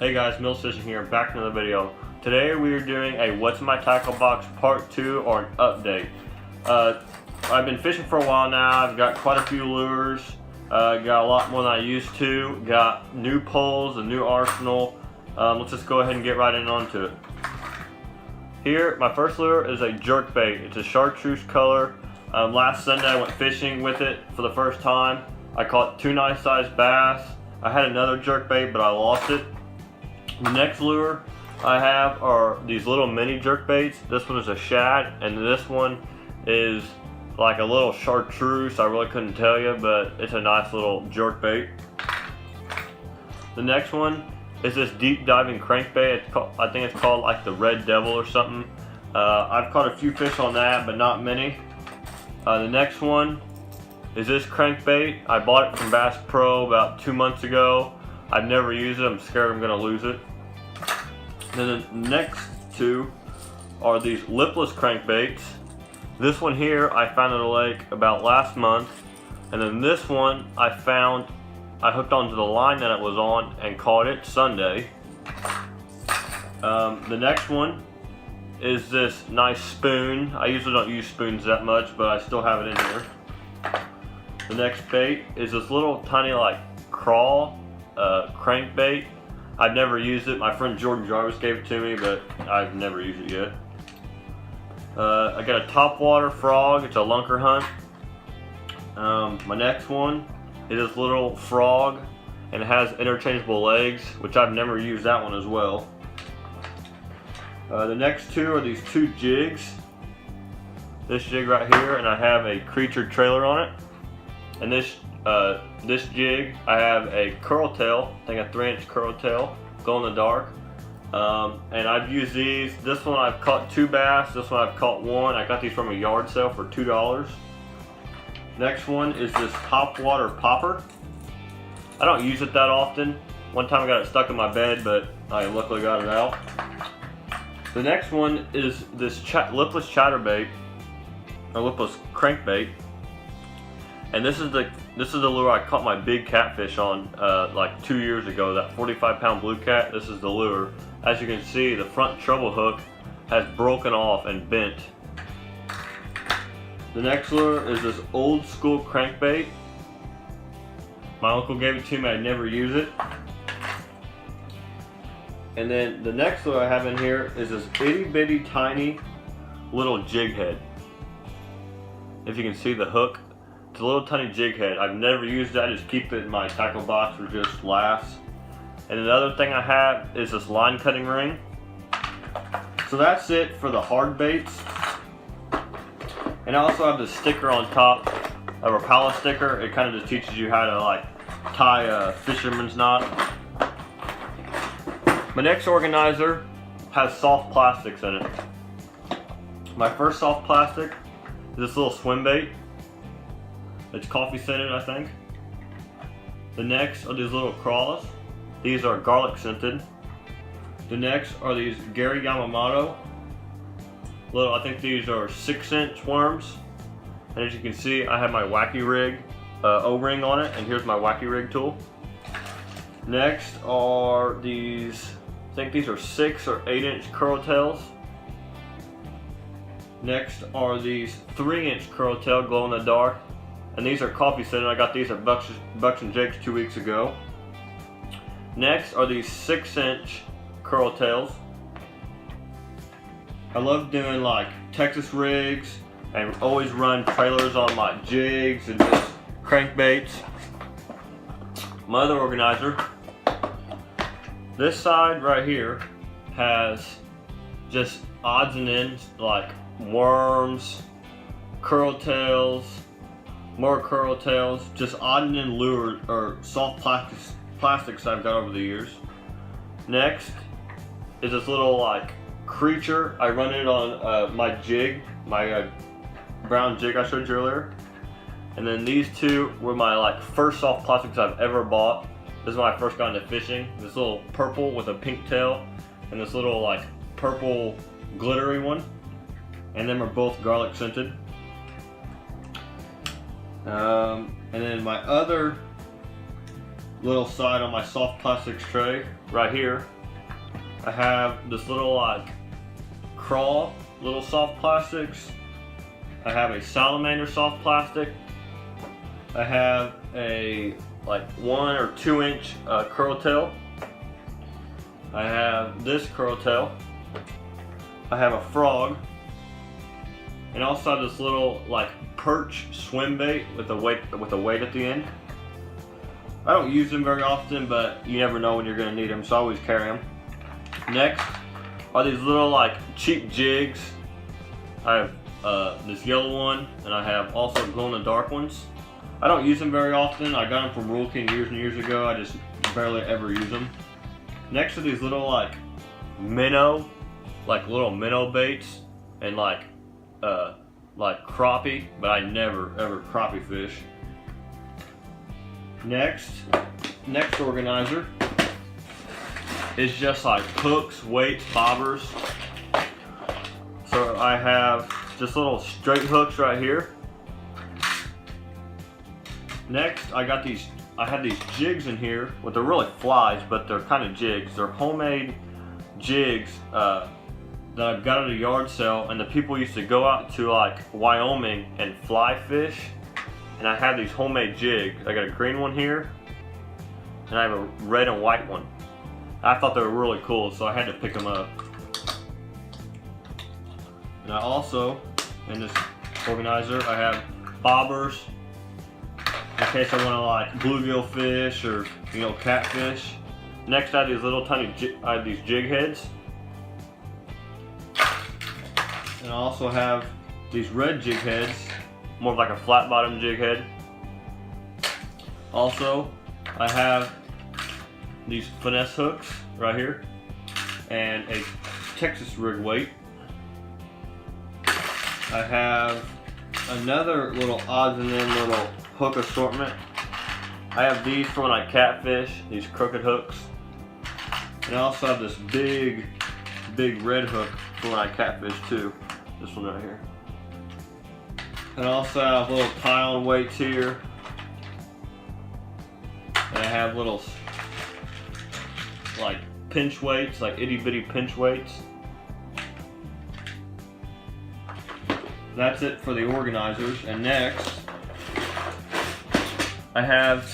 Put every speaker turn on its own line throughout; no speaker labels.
Hey guys, Mills Fishing here, back with another video. Today we are doing a What's in My Tackle Box Part 2 or an update. I've been fishing for a while now. I've got quite a few lures. Got a lot more than I used to. Got new poles, a new arsenal. Let's just go ahead and get right onto it. Here, my first lure is a jerkbait. It's a chartreuse color. Last Sunday I went fishing with it for the first time. I caught 2 nice sized bass. I had another jerkbait, but I lost it. The next lure I have are these little mini jerkbaits. This one is a shad, and this one is like a little chartreuse. I really couldn't tell you, but it's a nice little jerkbait. The next one is this deep diving crankbait. I think it's called like the Red Devil or something. I've caught a few fish on that, but not many. The next one is this crankbait. I bought it from Bass Pro about 2 months ago. I've never used it. I'm scared I'm gonna lose it. Then the next two are these lipless crankbaits. This one here I found at a lake about last month, and then this one I hooked onto the line that it was on and caught it Sunday. The next one is this nice spoon. I usually don't use spoons that much, but I still have it in here. The next bait is this little tiny like crawl crankbait. I've never used it. My friend Jordan Jarvis gave it to me, but I've never used it yet. I got a topwater frog. It's a lunker hunt. My next one is this little frog, and it has interchangeable legs, which I've never used that one as well. The next two are these 2 jigs. This jig right here, and I have a creature trailer on it. And this jig, I have a curl tail, I think a 3-inch curl tail, glow in the dark. And I've used these. This one I've caught 2 bass, this one I've caught 1. I got these from a yard sale for $2. Next one is this topwater popper. I don't use it that often. One time I got it stuck in my bed, but I luckily got it out. The next one is this lipless chatterbait, or lipless crankbait. And this is the lure I caught my big catfish on like 2 years ago, that 45-pound blue cat. This is the lure. As you can see, the front treble hook has broken off and bent. The next lure is this old school crankbait. My uncle gave it to me, I never use it. And then the next lure I have in here is this itty bitty tiny little jig head. If you can see the hook, it's a little tiny jig head. I've never used that. I just keep it in my tackle box for just laughs. And another thing I have is this line cutting ring. So that's it for the hard baits. And I also have the sticker on top, a Rapala sticker. It kind of just teaches you how to like tie a fisherman's knot. My next organizer has soft plastics in it. My first soft plastic is this little swim bait. It's coffee scented, I think. The next are these little crawls. These are garlic scented. The next are these Gary Yamamoto. I think these are 6-inch worms. And as you can see, I have my Wacky Rig O-ring on it, and here's my Wacky Rig tool. Next are these, I think these are 6 or 8-inch curl tails. Next are these 3-inch curl tail glow in the dark. And these are coffee scented. I got these at Bucks and Jake's 2 weeks ago. Next are these 6-inch curl tails. I love doing like Texas rigs and always run trailers on my jigs and just crankbaits. My other organizer, this side right here has just odds and ends like worms, curl tails, more curl tails, just odd and end lures or soft plastics I've got over the years. Next is this little like creature. I run it on my jig, my brown jig I showed you earlier. And then these two were my like first soft plastics I've ever bought. This is when I first got into fishing. This little purple with a pink tail, and this little like purple glittery one. And then we're both garlic scented. And then my other little side on my soft plastics tray right here. I have this little like crawl, little soft plastics. I have a salamander soft plastic. I have a like 1 or 2 inch curl tail. I have this curl tail. I have a frog. And also have this little like perch swim bait with a weight at the end. I don't use them very often, but you never know when you're going to need them, so I always carry them. Next are these little like cheap jigs. I have this yellow one, and I have also glow-in-the-dark ones. I don't use them very often. I got them from Rural King years and years ago. I just barely ever use them. Next are these little like minnow, little minnow baits, and like crappie, but I never ever crappie fish. Next organizer is just like hooks, weights, bobbers. So I have just little straight hooks right here. Next I have these jigs in here, well they're really flies, but they're kind of jigs. They're homemade jigs that I've got at a yard sale, and the people used to go out to like Wyoming and fly fish, and I have these homemade jigs. I got a green one here, and I have a red and white one. I thought they were really cool, so I had to pick them up. And I also, in this organizer, I have bobbers in case I want to like bluegill fish or catfish. Next I have these little tiny jig heads. And I also have these red jig heads, more of like a flat bottom jig head. Also, I have these finesse hooks right here and a Texas rig weight. I have another little odds and ends little hook assortment. I have these for when I catfish, these crooked hooks. And I also have this big red hook for when I catfish too. This one right here. And I also have little pile weights here. And I have little like pinch weights, like itty bitty pinch weights. That's it for the organizers. And next, I have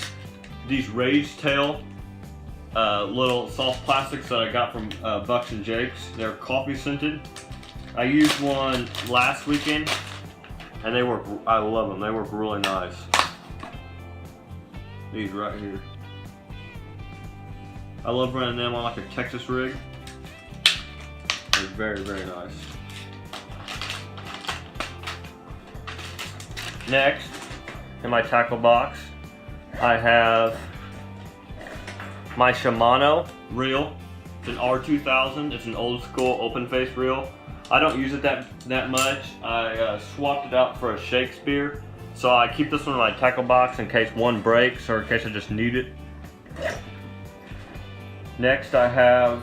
these raised tail little soft plastics that I got from Bucks and Jakes. They're coffee scented. I used one last weekend, and I love them. They work really nice. These right here. I love running them on like a Texas rig. They're very, very nice. Next, in my tackle box, I have my Shimano reel. It's an R2000. It's an old school open face reel. I don't use it that much. I swapped it out for a Shakespeare. So I keep this one in my tackle box in case one breaks or in case I just need it. Next I have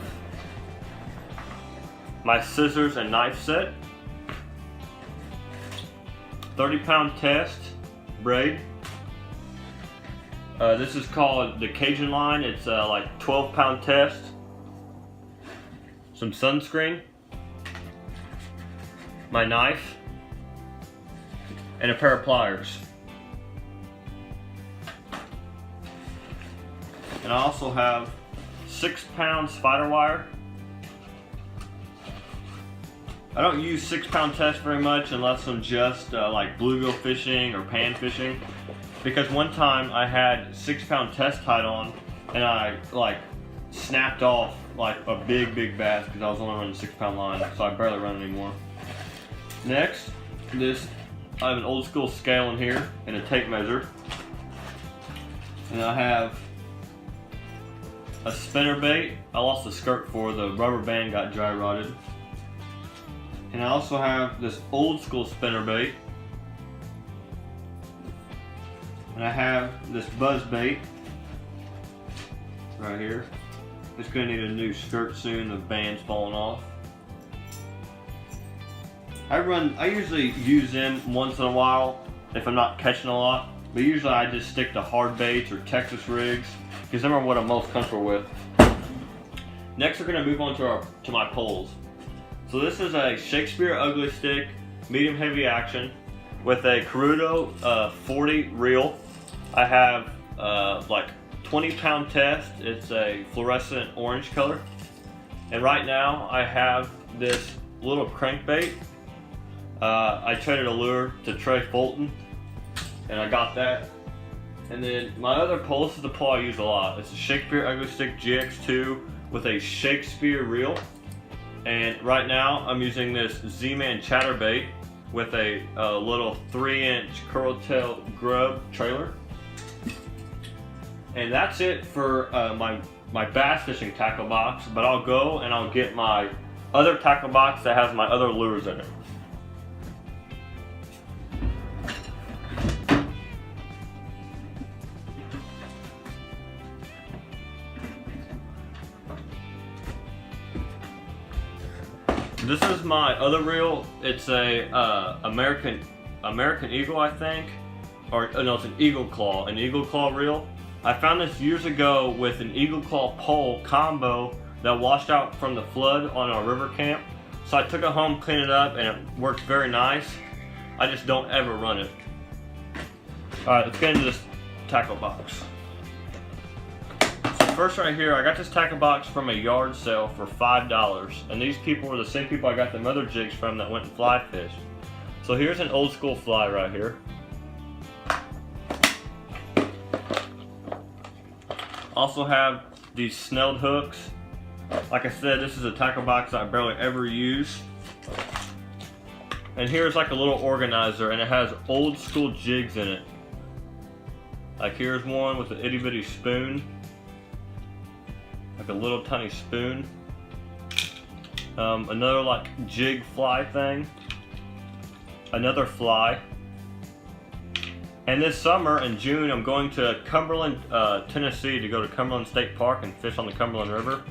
my scissors and knife set. 30-pound test braid. This is called the Cajun line. It's like 12-pound test. Some sunscreen. My knife. And a pair of pliers. And I also have 6-pound spider wire. I don't use 6-pound test very much unless I'm just like bluegill fishing or pan fishing. Because one time I had 6-pound test tied on and I like snapped off like a big bass because I was only running 6-pound line, so I barely run it anymore. Next, I have an old school scale in here and a tape measure. And I have a spinner bait. I lost the skirt for the rubber band got dry rotted. And I also have this old school spinner bait. And I have this buzz bait right here. It's gonna need a new skirt soon, the band's falling off. I usually use them once in a while if I'm not catching a lot, but usually I just stick to hard baits or Texas rigs because them are what I'm most comfortable with. Next, we're gonna move on to my poles. So this is a Shakespeare Ugly Stick, medium heavy action, with a Caruto 40 reel. I have like 20-pound test. It's a fluorescent orange color. And right now I have this little crankbait. I traded a lure to Trey Fulton, and I got that. And then my other pole, this is the pole I use a lot. It's a Shakespeare Ugly Stick GX2 with a Shakespeare reel. And right now I'm using this Z-Man chatterbait with a little 3-inch curl tail grub trailer. And that's it for my bass fishing tackle box, but I'll go and I'll get my other tackle box that has my other lures in it. This is my other reel. It's a American Eagle, I think, or no, it's an Eagle Claw reel. I found this years ago with an Eagle Claw pole combo that washed out from the flood on our river camp. So I took it home, cleaned it up, and it worked very nice. I just don't ever run it. Alright, let's get into this tackle box. So first right here, I got this tackle box from a yard sale for $5. And these people were the same people I got them other jigs from that went and fly fished. So here's an old school fly right here. Also have these snelled hooks. Like I said, this is a tackle box that I barely ever use. And here's like a little organizer, and it has old school jigs in it. Like here's one with an itty bitty spoon. Like a little tiny spoon. Another like jig fly thing. Another fly. And this summer in June, I'm going to Cumberland, Tennessee to go to Cumberland State Park and fish on the Cumberland River.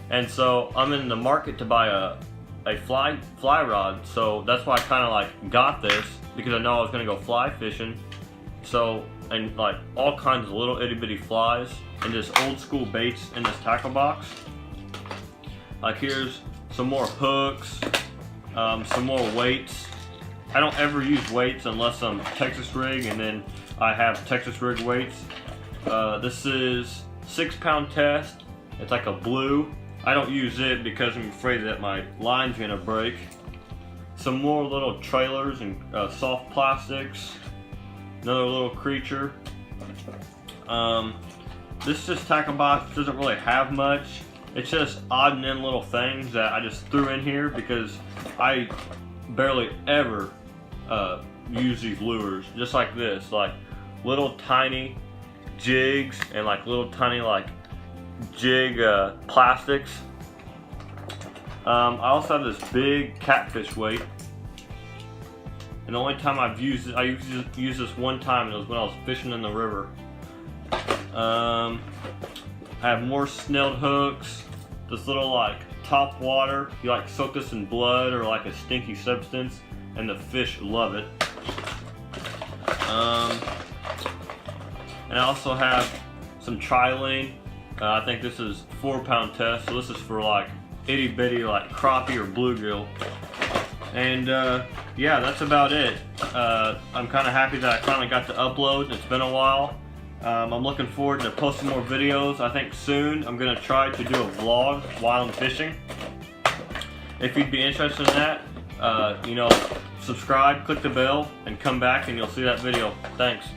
And so I'm in the market to buy a fly rod. So that's why I kind of like got this, because I know I was going to go fly fishing. So, and like all kinds of little itty bitty flies and just old school baits in this tackle box. Like here's some more hooks, some more weights. I don't ever use weights unless I'm Texas rig, and then I have Texas rig weights. This is 6-pound test. It's like a blue. I don't use it because I'm afraid that my line's gonna break. Some more little trailers and soft plastics. Another little creature. This just tackle box doesn't really have much. It's just odd and end little things that I just threw in here because I barely ever use these lures. Just like this, like little tiny jigs and like little tiny like jig plastics. I also have this big catfish weight, and the only time I've used it, I used this one time, and it was when I was fishing in the river. I have more snelled hooks. This little like top water, you like soak this in blood or like a stinky substance, and the fish love it. And I also have some trilene. I think this is 4-pound test, so this is for like itty bitty like crappie or bluegill. And yeah, that's about it. I'm kind of happy that I finally got to upload. It's been a while. I'm looking forward to posting more videos. I think soon I'm gonna try to do a vlog while I'm fishing. If you'd be interested in that, you know, subscribe, click the bell, and come back and you'll see that video. Thanks.